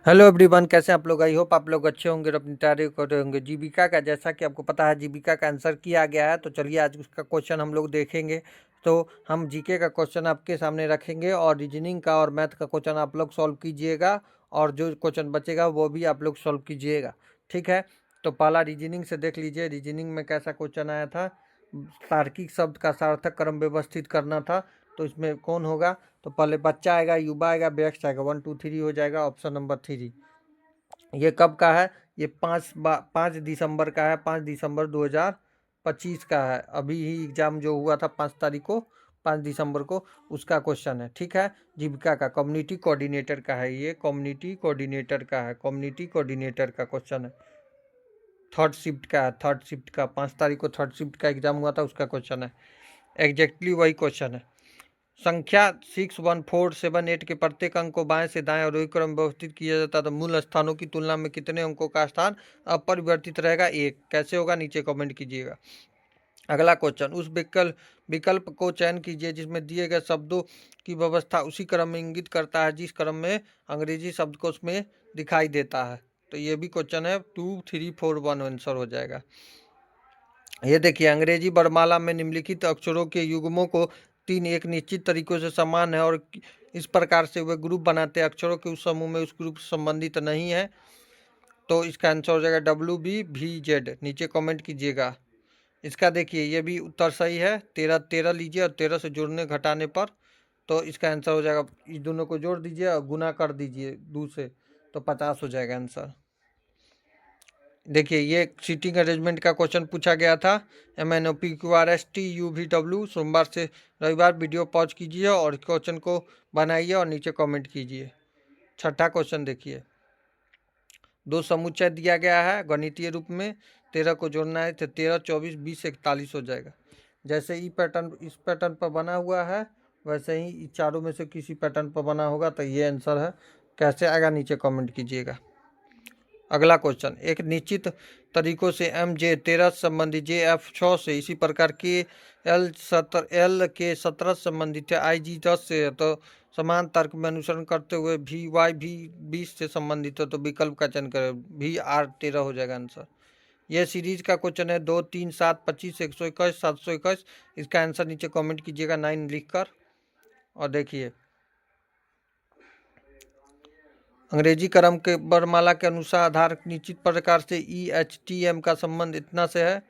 Hello everyone, कैसे हैं आप लोग। आई होप आप लोग अच्छे होंगे और अपनी तैयारी कर रहे होंगे। जीविका का, जैसा कि आपको पता है, जीविका का आंसर किया गया है। तो चलिए आज उसका क्वेश्चन हम लोग देखेंगे। तो हम जीके का क्वेश्चन आपके सामने रखेंगे और रीजनिंग का और मैथ का क्वेश्चन आप लोग सॉल्व कीजिएगा, और जो क्वेश्चन बचेगा वो भी आप लोग सॉल्व कीजिएगा। ठीक है, तो पहला रीजनिंग से देख लीजिए। रीजनिंग में कैसा क्वेश्चन आया था। तार्किक शब्द का सार्थक क्रम व्यवस्थित करना था। तो इसमें कौन होगा। तो पहले बच्चा आएगा, युवा आएगा, व्यक्ति आएगा, 1 2 3 हो जाएगा। Option number 3। ये कब का है। ये 5 दिसंबर का है। 5 दिसंबर 2025 का है। अभी ही एग्जाम जो हुआ था 5 तारीख को, 5 दिसंबर को, उसका क्वेश्चन है। ठीक है, जीविका का कम्युनिटी कोऑर्डिनेटर का है। ये कम्युनिटी कोऑर्डिनेटर का है। कम्युनिटी कोऑर्डिनेटर का क्वेश्चन है। थर्ड शिफ्ट का है। थर्ड शिफ्ट का 5 तारीख को थर्ड शिफ्ट का एग्जाम हुआ था, उसका क्वेश्चन है। एग्जैक्टली वही क्वेश्चन है। संख्या 61478 के प्रत्येक अंक को बाएं से दाएं आरोही क्रम में व्यवस्थित किया जाता तो मूल स्थानों की तुलना में कितने अंकों का स्थान अपरिवर्तित रहेगा। एक। कैसे होगा, नीचे कमेंट कीजिएगा। अगला क्वेश्चन, उस विकल्प को चयन कीजिए जिसमें दिए गए शब्दों की व्यवस्था उसी क्रम में इंगित करता है जिस क्रम में अंग्रेजी शब्द को उसमें दिखाई देता है। तो ये भी क्वेश्चन है। 2 3 4 1 आंसर हो जाएगा। ये देखिए, अंग्रेजी वर्णमाला में निम्नलिखित अक्षरों के युग्मों को तीन एक निश्चित तरीकों से समान है और इस प्रकार से वे ग्रुप बनाते हैं। अक्षरों के उस समूह में उस ग्रुप से संबंधित नहीं है। तो इसका आंसर हो जाएगा WBVZ। नीचे कमेंट कीजिएगा। इसका देखिए, ये भी उत्तर सही है। 13 13 लीजिए और 13 से जोड़ने घटाने पर तो इसका आंसर हो जाएगा। इस दोनों को जोड़ दीजिए और गुना कर दीजिए 2 से, तो 50 हो जाएगा आंसर। देखिए, ये सीटिंग अरेंजमेंट का क्वेश्चन पूछा गया था। MNOPQRSTUVW। सोमवार से रविवार वीडियो पॉज कीजिए और क्वेश्चन को बनाइए और नीचे कमेंट कीजिए। छठा क्वेश्चन देखिए, दो समुच्चय दिया गया है गणितीय रूप में। 13 को जोड़ना है तो 13 24 20 41 हो जाएगा। जैसे ई पैटर्न इस पैटर्न पर बना हुआ है, वैसे ही चारों में से किसी पैटर्न पर बना होगा। तो ये आंसर है। कैसे आएगा, नीचे कमेंट कीजिएगा। अगला क्वेश्चन, एक निश्चित तरीकों से MJ13 संबंधित JF6 से इसी प्रकार के L के 17 संबंधित है। IG10 से है। तो समान तर्क में अनुसरण करते हुए VY भी 20 से संबंधित है। तो विकल्प का चयन करें। VR13 हो जाएगा आंसर। यह सीरीज का क्वेश्चन है। 2 3 7 25 121 721। इसका आंसर नीचे कमेंट कीजिएगा 9 लिखकर। और देखिए, अंग्रेजी क्रम के वर्णमाला के अनुसार आधार निश्चित प्रकार से EHTM का संबंध इतना से है।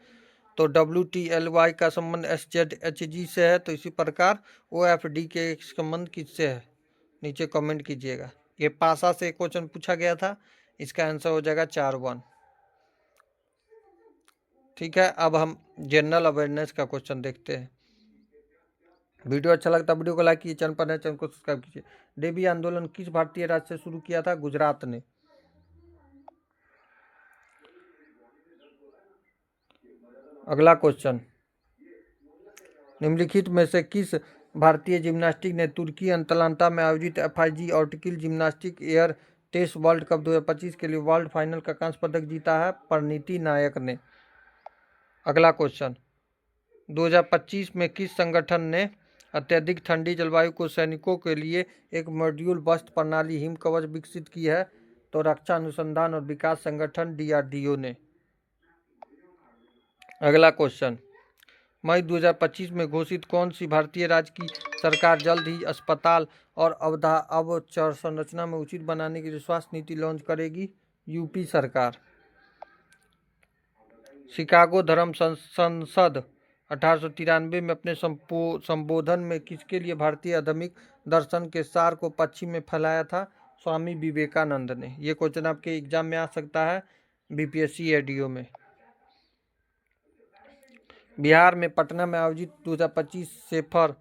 तो WTLY का संबंध SZHG से है। तो इसी प्रकार OFD के संबंध किससे है, नीचे कमेंट कीजिएगा। ये पासा से क्वेश्चन पूछा गया था। इसका आंसर हो जाएगा 4 1। ठीक है, अब हम जनरल अवेयरनेस का क्वेश्चन देखते हैं। वीडियो अच्छा लगता है वीडियो को लाइक कीजिए, चैनल पर नए चैनल को सब्सक्राइब कीजिए। डेबी आंदोलन किस भारतीय राज्य से शुरू किया था। गुजरात ने। अगला क्वेश्चन, निम्नलिखित में से किस भारतीय जिम्नास्टिक ने तुर्की अटलांटा में आयोजित FIG ऑर्टिकल gymnastic air test world cup 2025 के लिए वर्ल्ड फाइनल का कांस्य पदक जीता है। परिणीति नायक ने। अगला क्वेश्चन, 2025 में किस संगठन ने अत्यधिक ठंडी जलवायु को सैनिकों के लिए एक मॉड्यूल वस्त्र प्रणाली हिम कवच विकसित की है। तो रक्षा अनुसंधान और विकास संगठन DRDO ने। अगला क्वेश्चन, मई 2025 में घोषित कौन सी भारतीय राज्य की सरकार जल्द ही अस्पताल और अवसंरचना में उचित बनाने की स्वास्थ्य नीति लॉन्च करेगी। यूपी सरकार। शिकागो धर्म संसद 1893 में अपने संबोधन में किसके लिए भारतीय आधुनिक दर्शन के सार को पश्चिम में फैलाया था। स्वामी विवेकानंद ने। ये क्वेश्चन आपके एग्जाम में आ सकता है, BPSC ADO में। बिहार में पटना में आयोजित 2025 सेफर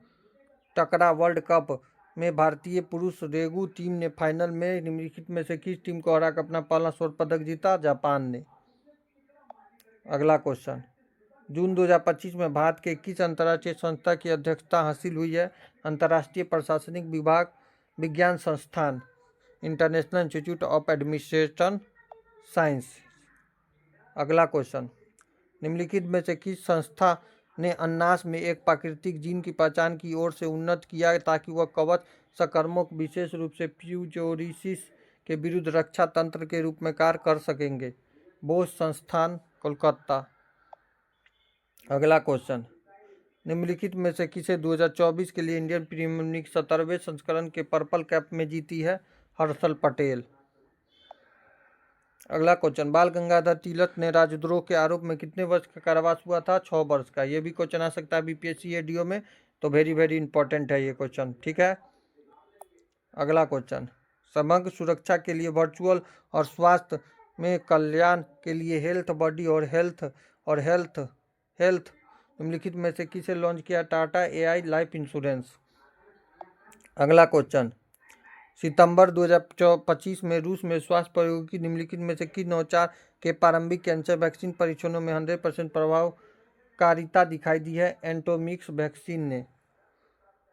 टकरा वर्ल्ड कप में भारतीय पुरुष रेगू टीम ने फाइनल में निम्नलिखित में से किस टीम को हराकर अपना पहला स्वर्ण पदक जीता। जापान ने। अगला क्वेश्चन, जून 2025 में भारत के किस अंतर्राष्ट्रीय संस्था की अध्यक्षता हासिल हुई है। अंतर्राष्ट्रीय प्रशासनिक विभाग विज्ञान संस्थान, international institute of administration science. अगला क्वेश्चन, निम्नलिखित में से किस संस्था ने अन्नास में एक प्राकृतिक जीन की पहचान की ओर से उन्नत किया ताकि वह कवच संक्रमक विशेष रूप से फ्यूजोरिसिस के विरुद्ध रक्षा तंत्र के रूप में कार्य कर सकेंगे। बोस संस्थान, कोलकाता। अगला क्वेश्चन, निम्नलिखित में से किसे 2024 के लिए इंडियन प्रीमियर लीग 17वें संस्करण के पर्पल कैप में जीती है? हर्षल पटेल। अगला क्वेश्चन, बाल गंगाधर तिलक ने राजद्रोह के आरोप में कितने वर्ष का कारावास हुआ था? 6 वर्ष का। ये भी क्वेश्चन आ सकता है बीपीएससी एडीओ में, तो वेरी इंपॉर्टेंट है ये क्वेश्चन, ठीक है। अगला क्वेश्चन, समग्र सुरक्षा के लिए वर्चुअल और स्वास्थ्य में कल्याण के लिए हेल्थ बॉडी और हेल्थ निम्नलिखित में से किसे लॉन्च किया? Tata AI life insurance. अगला क्वेश्चन, सितंबर 2025 में रूस में स्वास्थ्य प्रौद्योगिकी निम्नलिखित में से किस नवाचार के प्रारंभिक कैंसर वैक्सीन परीक्षणों में 100% प्रभावकारिता दिखाई दी है? एंटोमिक्स वैक्सीन ने।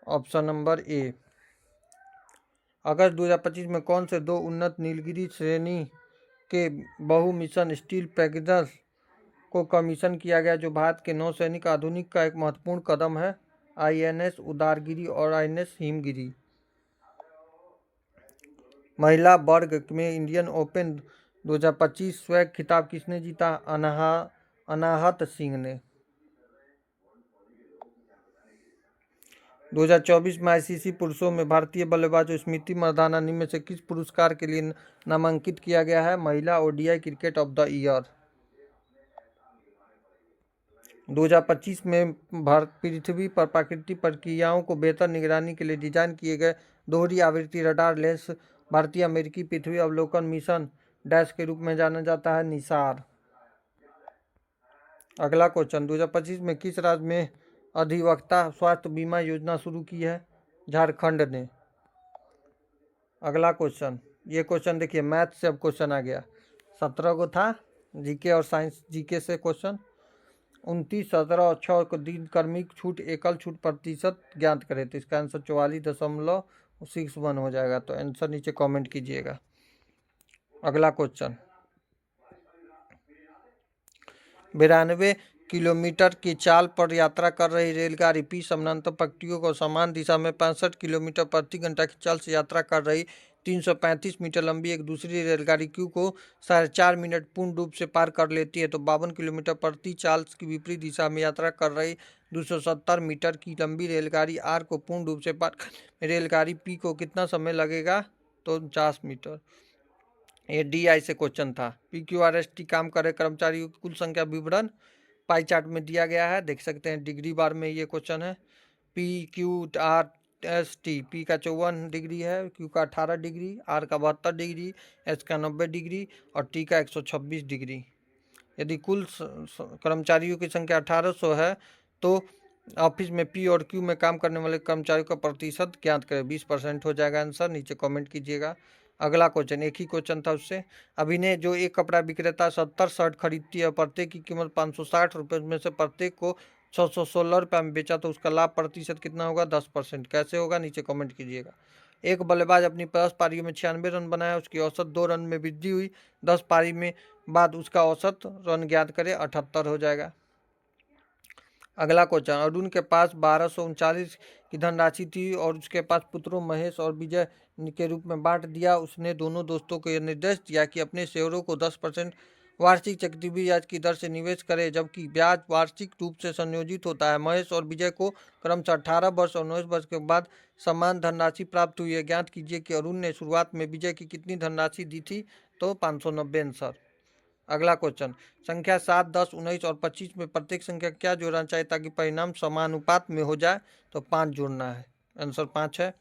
Option number a. अगस्त 2025 में कौन से 2 उन्नत नीलगिरी श्रेणी के बहु मिशन स्टील पैकेजर्स को कमीशन किया गया, जो भारत के नौसैनिक आधुनिक का एक महत्वपूर्ण कदम है? आईएनएस उदारगिरी और आईएनएस हिमगिरी। महिला वर्ग में इंडियन ओपन 2025 स्वैग खिताब किसने जीता? अनाहत सिंह ने। 2024 में आईसीसी पुरुषों में भारतीय बल्लेबाज स्मृति मंधाना निम्न में से किस पुरस्कार के लिए नामांकित किया गया है? महिला ODI cricket of the year. 2025 में पृथ्वी पर प्राकृतिक प्रक्रियाओं को बेहतर निगरानी के लिए डिजाइन किए गए दोहरी आवृत्ति रडार लेंस भारतीय अमेरिकी पृथ्वी अवलोकन मिशन डैश के रूप में जाना जाता है? निसार। अगला क्वेश्चन, 2025 में किस राज्य में अधिवक्ता स्वास्थ्य बीमा योजना शुरू की है? झारखंड ने। अगला क्वेश्चन, ये क्वेश्चन देखिए मैथ से अब क्वेश्चन आ गया, 17 को था जीके और साइंस जीके से क्वेश्चन। 29, 17 और 6 दिन कर्मिक छूट एकल छूट प्रतिशत ज्ञात करें, तो इसका आंसर 44.61 हो जाएगा। तो आंसर नीचे कमेंट कीजिएगा। अगला क्वेश्चन, 92 किलोमीटर की चाल पर यात्रा कर रही रेलगाड़ी पी समानांतर पट्टियों को समान दिशा में 65 किलोमीटर प्रति घंटा की चाल से यात्रा कर रही 335 मीटर लंबी एक दूसरी रेलगाड़ी क्यू को 4.5 मिनट पूर्ण रूप से पार कर लेती है, तो 52 किलोमीटर प्रति चाल की विपरीत दिशा में यात्रा कर रही 270 मीटर की लंबी रेलगाड़ी आर को पूर्ण रूप से पार करने में रेलगाड़ी पी को कितना समय लगेगा? तो 50 मीटर। ये डीआई से क्वेश्चन था। पीक्यूआरएसटी काम करे कर्मचारियों की कुल संख्या विवरण पाई चार्ट में दिया गया है, देख सकते हैं। डिग्री बार में ये क्वेश्चन है। पीक्यूआरएसटी, पी का 54 डिग्री है, क्यू का 18 डिग्री, आर का 72 डिग्री, एस का 90 डिग्री और टी का 126 डिग्री। यदि कुल कर्मचारियों की संख्या 1800 है तो ऑफिस में पी और क्यू में काम करने वाले कर्मचारियों का प्रतिशत ज्ञात करें, 20% हो जाएगा आंसर। नीचे कमेंट कीजिएगा। अगला क्वेश्चन, एक ही क्वेश्चन था उससे। अभिनय जो एक कपड़ा विक्रेता 70 शर्ट खरीदती है, प्रत्येक की कीमत 560 रुपये में से प्रत्येक को 616 रुपये में बेचा, तो उसका लाभ प्रतिशत कितना होगा? 10%। कैसे होगा? नीचे कमेंट कीजिएगा। एक बल्लेबाज अपनी 10 पारियों में 96 रन बनाया, उसकी औसत 2 रन में वृद्धि हुई, 10 पारी में बाद उसका औसत रन ज्ञात करें, 78 हो जाएगा। अगला क्वेश्चन, अरुण के पास 1239 की धनराशि थी और उसके पास पुत्रों महेश और विजय के रूप में बांट दिया। उसने दोनों दोस्तों को यह निर्देश दिया कि अपने शेयरों को 10% वार्षिक चक्रवृद्धि ब्याज की दर से निवेश करें, जबकि ब्याज वार्षिक रूप से संयोजित होता है। महेश और विजय को क्रमशः 18 वर्ष और 19 वर्ष के बाद समान धनराशि प्राप्त हुई है। ज्ञात कीजिए कि अरुण ने शुरुआत में विजय की कितनी धनराशि दी थी? तो 590 आंसर। अगला क्वेश्चन, संख्या 7, 10, 19 और 25 में प्रत्येक संख्या क्या जोड़ना चाहिए ताकि परिणाम समानुपात में हो जाए? तो 5 जोड़ना है, आंसर 5 है।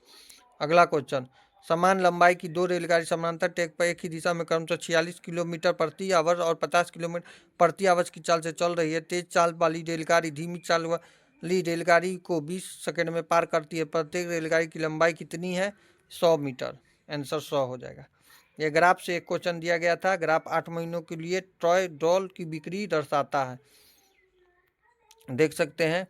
अगला क्वेश्चन, समान लंबाई की 2 रेलगाड़ी समानांतर ट्रैक पर एक ही दिशा में क्रमशः 46 किलोमीटर प्रति आवर और 50 किलोमीटर प्रति आवर की चाल से चल रही है। तेज चाल वाली रेलगाड़ी धीमी चाल वाली रेलगाड़ी को 20 सेकंड में पार करती है। प्रत्येक रेलगाड़ी की लंबाई कितनी है? 100 मीटर, आंसर 100 हो जाएगा। यह ग्राफ से एक क्वेश्चन दिया गया था। ग्राफ 8 महीनों के लिए ट्रॉय डॉल की बिक्री दर्शाता है, देख सकते हैं।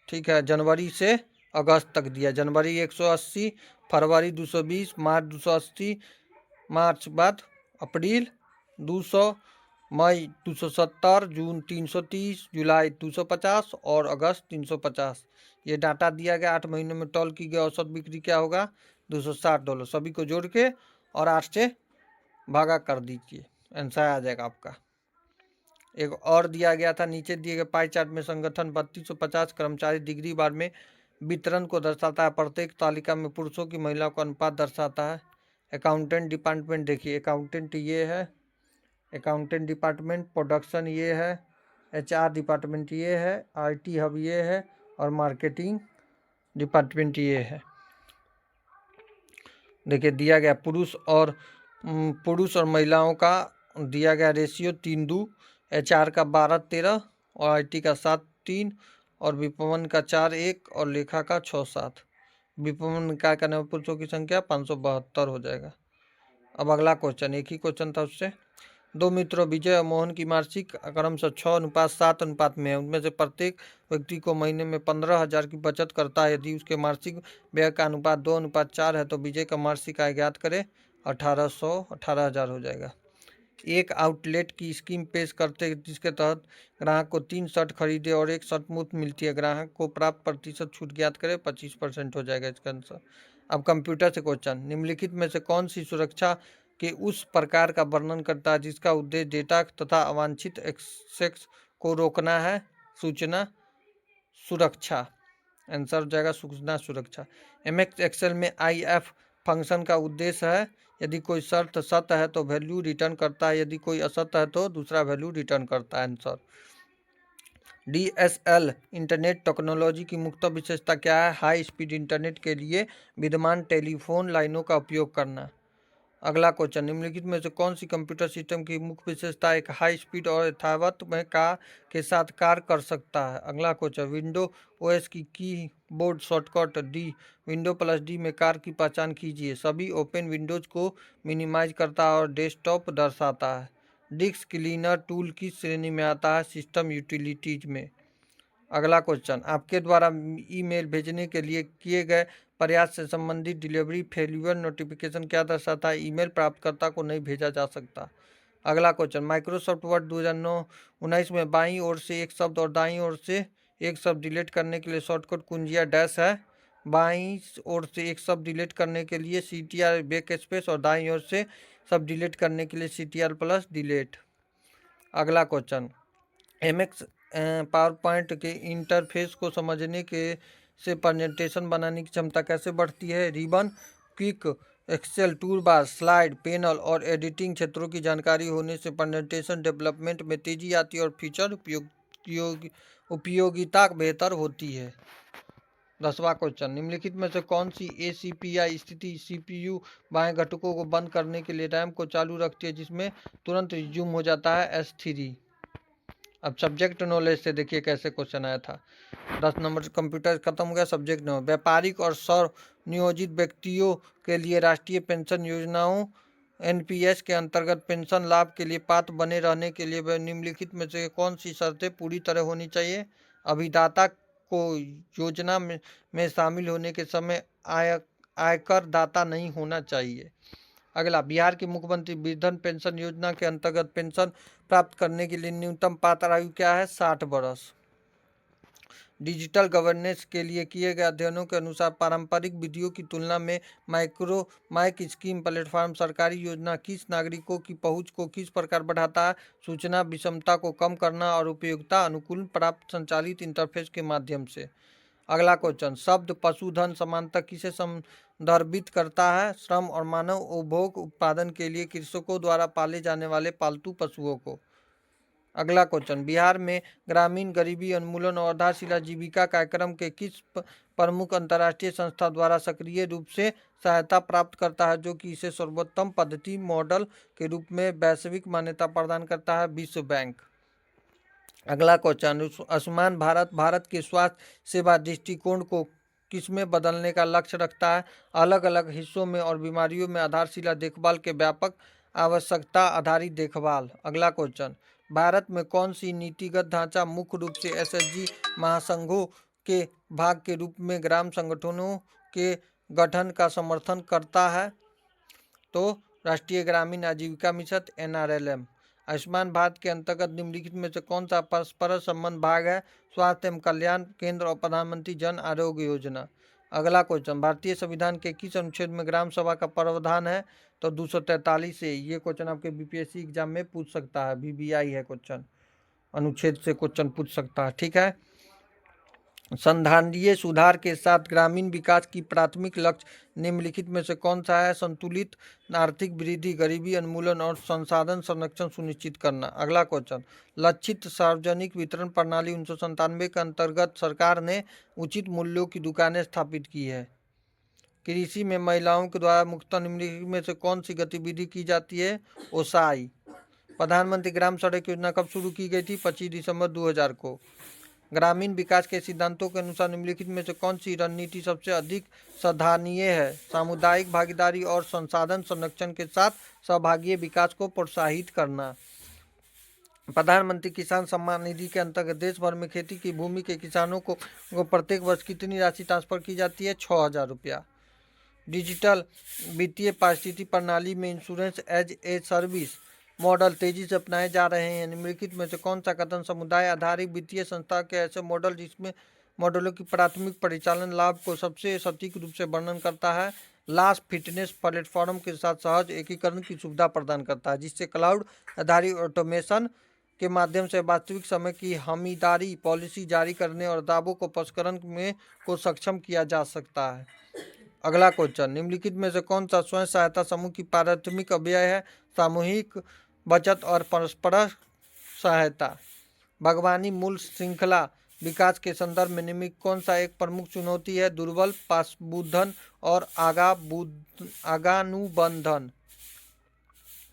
ठीक है, जनवरी से अगस्त तक दिया। जनवरी 180, फरवरी 220, मार्च 280, मार्च बाद अप्रैल 200, मई 270, जून 330, जुलाई 250 और अगस्त 350। ये डाटा दिया गया। 8 महीनों में टॉल की गई औसत बिक्री क्या होगा? $260 सभी को जोड़ के और 8 से भागा कर दीजिए, आंसर आ जाएगा आपका। एक और दिया गया था, नीचे दिए गए पाई चार्ट में संगठन 3250 कर्मचारी डिग्री बार में वितरण को दर्शाता है। प्रत्येक तालिका में पुरुषों की महिलाओं का अनुपात दर्शाता है। अकाउंटेंट डिपार्टमेंट देखिए, अकाउंटेंट ये है, अकाउंटेंट डिपार्टमेंट, प्रोडक्शन ये है, HR डिपार्टमेंट ये है, IT हब ये है और मार्केटिंग डिपार्टमेंट ये है। देखिए दिया गया पुरुष और महिलाओं का दिया गया रेशियो 3:2, HR का 12:13 और IT का 7:3 और विपणन का 4:1 और लेखा का 6:7। विपणन में क्या करना है, पुरुषों की संख्या 572 हो जाएगा। अब अगला क्वेश्चन, एक ही क्वेश्चन था उससे। दो मित्रों विजय और मोहन की मासिक क्रमशः 6:7 अनुपात में है। उनमें से प्रत्येक व्यक्ति को महीने में 15,000 की बचत करता है। यदि उसके मासिक व्यय का अनुपात 2:4 है तो विजय का मासिक आय ज्ञात करें। 18,000 हो जाएगा। एक आउटलेट की स्कीम पेश करते हैं जिसके तहत ग्राहक को 3 शर्ट खरीदे और 1 शर्ट मुफ्त मिलती है। ग्राहक को प्राप्त प्रतिशत छूट ज्ञात करें। 25% हो जाएगा इसका आंसर। अब कंप्यूटर से क्वेश्चन, निम्नलिखित में से कौन सी सुरक्षा के उस प्रकार का वर्णन करता है जिसका उद्देश्य डेटा तथा अवांछित एक्सेस को रोकना है। सूचना सुरक्षा, आंसर हो जाएगा सूचना सुरक्षा। MS एक्सेल में IF फंक्शन का उद्देश्य है, यदि कोई शर्त सत्य है तो वैल्यू रिटर्न करता है, यदि कोई असत्य है तो दूसरा वैल्यू रिटर्न करता है। आंसर। DSL इंटरनेट टेक्नोलॉजी की मुख्य विशेषता क्या है? हाई स्पीड इंटरनेट के लिए विद्यमान टेलीफोन लाइनों का उपयोग करना। अगला क्वेश्चन, निम्नलिखित में से कौन सी कंप्यूटर सिस्टम की मुख्य विशेषता एक हाई स्पीड और यथावत में के साथ कार्य कर सकता है। अगला क्वेश्चन, विंडो OS की कीबोर्ड शॉर्टकट D Windows+D में कार्य की पहचान कीजिए। सभी ओपन विंडोज को मिनिमाइज करता है और डेस्कटॉप दर्शाता है। डिस्क क्लीनर टूल किस श्रेणी में आता है? सिस्टम यूटिलिटीज में। अगला क्वेश्चन, आपके द्वारा ईमेल भेजने के लिए किए गए प्रयास से संबंधित डिलीवरी फेल्यूर नोटिफिकेशन क्या दर्शाता है? ईमेल प्राप्तकर्ता को नहीं भेजा जा सकता। अगला क्वेश्चन, माइक्रोसॉफ्ट वर्ड 2019 में बाईं ओर से एक शब्द और दाईं ओर से एक शब्द डिलीट करने के लिए शॉर्टकट कुंजिया डैश है। बाईं ओर से एक शब्द डिलीट करने के लिए CTR बैक स्पेस और दाईं ओर से शब्द डिलीट करने के लिए CTR+ डिलीट। अगला क्वेश्चन, MS पावर पॉइंट के इंटरफेस को समझने के से प्रेजेंटेशन बनाने की क्षमता कैसे बढ़ती है? Ribbon, quick excel tool bar, slide panel और एडिटिंग क्षेत्रों की जानकारी होने से प्रेजेंटेशन डेवलपमेंट में तेजी आती है और फीचर उपयोगिता बेहतर होती है। 10वां क्वेश्चन, निम्नलिखित में से कौन सी ACPI स्थिति CPU बाएं घटकों को बंद करने के लिए रैम को चालू रखती है जिसमें तुरंत रिज्यूम हो जाता है? S3। अब सब्जेक्ट नॉलेज से देखिए कैसे क्वेश्चन आया था। 10 नंबर कंप्यूटर खत्म हो गया। सब्जेक्ट नॉलेज, व्यापारिक और स्वनियोजित व्यक्तियों के लिए राष्ट्रीय पेंशन योजनाओं NPS के अंतर्गत पेंशन लाभ के लिए पात्र बने रहने के लिए निम्नलिखित में से कौन सी शर्तें पूरी तरह होनी चाहिए? अभिदाता को योजना में शामिल होने के समय आयकर दाता नहीं होना चाहिए। अगला, बिहार के मुख्यमंत्री वृद्धन पेंशन योजना के अंतर्गत पेंशन प्राप्त करने के लिए न्यूनतम पात्र आयु क्या है? 60 वर्ष। डिजिटल गवर्नेंस के लिए किए गए अध्ययनों के अनुसार पारंपरिक विधियों की तुलना में माइक स्कीम प्लेटफॉर्म सरकारी योजना किस नागरिकों की पहुंच को किस प्रकार बढ़ाता है? सूचना विषमता को कम करना और उपयोगिता अनुकूल प्राप्त संचालित इंटरफेस के माध्यम से। अगला क्वेश्चन, शब्द पशुधन समानता किसे संदर्भित करता है? श्रम और मानव उपभोग उत्पादन के लिए कृषकों द्वारा पाले जाने वाले पालतू पशुओं को। अगला क्वेश्चन, बिहार में ग्रामीण गरीबी उन्मूलन और आधारशिला जीविका कार्यक्रम के किस प्रमुख अंतर्राष्ट्रीय संस्था द्वारा सक्रिय रूप से सहायता प्राप्त करता है जो कि इसे सर्वोत्तम पद्धति मॉडल के रूप में वैश्विक मान्यता प्रदान करता है? विश्व बैंक। अगला क्वेश्चन, आयुष्मान भारत के स्वास्थ्य सेवा दृष्टिकोण को किसमें बदलने का लक्ष्य रखता है? अलग अलग हिस्सों में और बीमारियों में आधारशिला देखभाल के व्यापक आवश्यकता आधारित देखभाल। अगला क्वेश्चन, भारत में कौन सी नीतिगत ढांचा मुख्य रूप से SHG महासंघों के भाग के रूप में ग्राम संगठनों के गठन का समर्थन करता है? तो राष्ट्रीय ग्रामीण आजीविका मिशन NRLM। आयुष्मान भारत के अंतर्गत निम्नलिखित में से कौन सा परस्पर संबंध भाग है? स्वास्थ्य एवं कल्याण केंद्र और प्रधानमंत्री जन आरोग्य योजना। अगला क्वेश्चन, भारतीय संविधान के किस अनुच्छेद में ग्राम सभा का प्रावधान है? तो 243 से। ये क्वेश्चन आपके बीपीएससी एग्जाम में पूछ सकता है, बीबीआई है क्वेश्चन, अनुच्छेद से क्वेश्चन पूछ सकता है। ठीक है। संधारणीय सुधार के साथ ग्रामीण विकास की प्राथमिक लक्ष्य निम्नलिखित में से कौन सा है? संतुलित आर्थिक वृद्धि, गरीबी उन्मूलन और संसाधन संरक्षण सुनिश्चित करना। अगला क्वेश्चन, लक्षित सार्वजनिक वितरण प्रणाली 1997 के अंतर्गत सरकार ने उचित मूल्यों की दुकानें स्थापित की है। कृषि में महिलाओं के द्वारा मुख्यतः निम्नलिखित में से कौन सी गतिविधि की जाती है? ओसाई। प्रधानमंत्री ग्राम सड़क योजना कब शुरू की गई थी? 25 दिसंबर 2000 को। ग्रामीण विकास के सिद्धांतों के अनुसार निम्नलिखित में से कौन सी रणनीति सबसे अधिक सराहनीय है? सामुदायिक भागीदारी और संसाधन संरक्षण के साथ सहभागी विकास को प्रोत्साहित करना। प्रधानमंत्री किसान सम्मान निधि के अंतर्गत देश भर में खेती की भूमि के किसानों को प्रत्येक वर्ष कितनी राशि ट्रांसफर की जाती है? 6000 रुपया। डिजिटल वित्तीय पारिस्थितिकी प्रणाली में insurance as a service model तेजी से अपनाए जा रहे हैं। निम्नलिखित में से कौन सा कथन समुदाय आधारित वित्तीय संस्था के ऐसे मॉडल जिसमें मॉडलों की प्राथमिक परिचालन लाभ को सबसे सटीक रूप से वर्णन करता है? लास्ट फिटनेस प्लेटफॉर्म के साथ सहज एकीकरण की सुविधा प्रदान करता है, जिससे क्लाउड आधारित ऑटोमेशन के माध्यम से वास्तविक समय की हमीदारी पॉलिसी जारी करने और दावों को प्रसंस्करण में को सक्षम किया जा सकता है। अगला क्वेश्चन, निम्नलिखित में से कौन सा स्वयं सहायता समूह की प्राथमिक अव्यय है? सामूहिक बचत और परस्पर सहायता। बागवानी मूल्य श्रृंखला विकास के संदर्भ में निम्नलिखित कौन सा एक प्रमुख चुनौती है? दुर्बल पाशुबंधन और आगानुबंधन।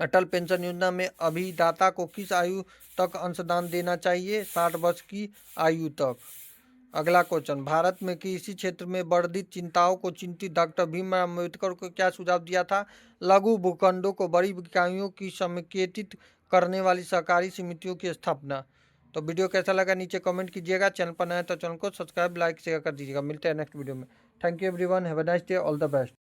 अटल पेंशन योजना में अभिदाता को किस आयु तक अंशदान देना चाहिए? 60 वर्ष की आयु तक। अगला क्वेश्चन, भारत में कृषि क्षेत्र में वर्धित चिंताओं को चिंतित डॉक्टर भीमराव अम्बेडकर को क्या सुझाव दिया था? लघु भूखंडों को बड़ी इकाइयों की समेकित करने वाली सहकारी समितियों की स्थापना। तो वीडियो कैसा लगा नीचे कमेंट कीजिएगा। चैनल पर नए तो चैनल को सब्सक्राइब लाइक शेयर कर दीजिएगा। मिलते हैं नेक्स्ट वीडियो में। Thank you everyone, have a nice day, all the best.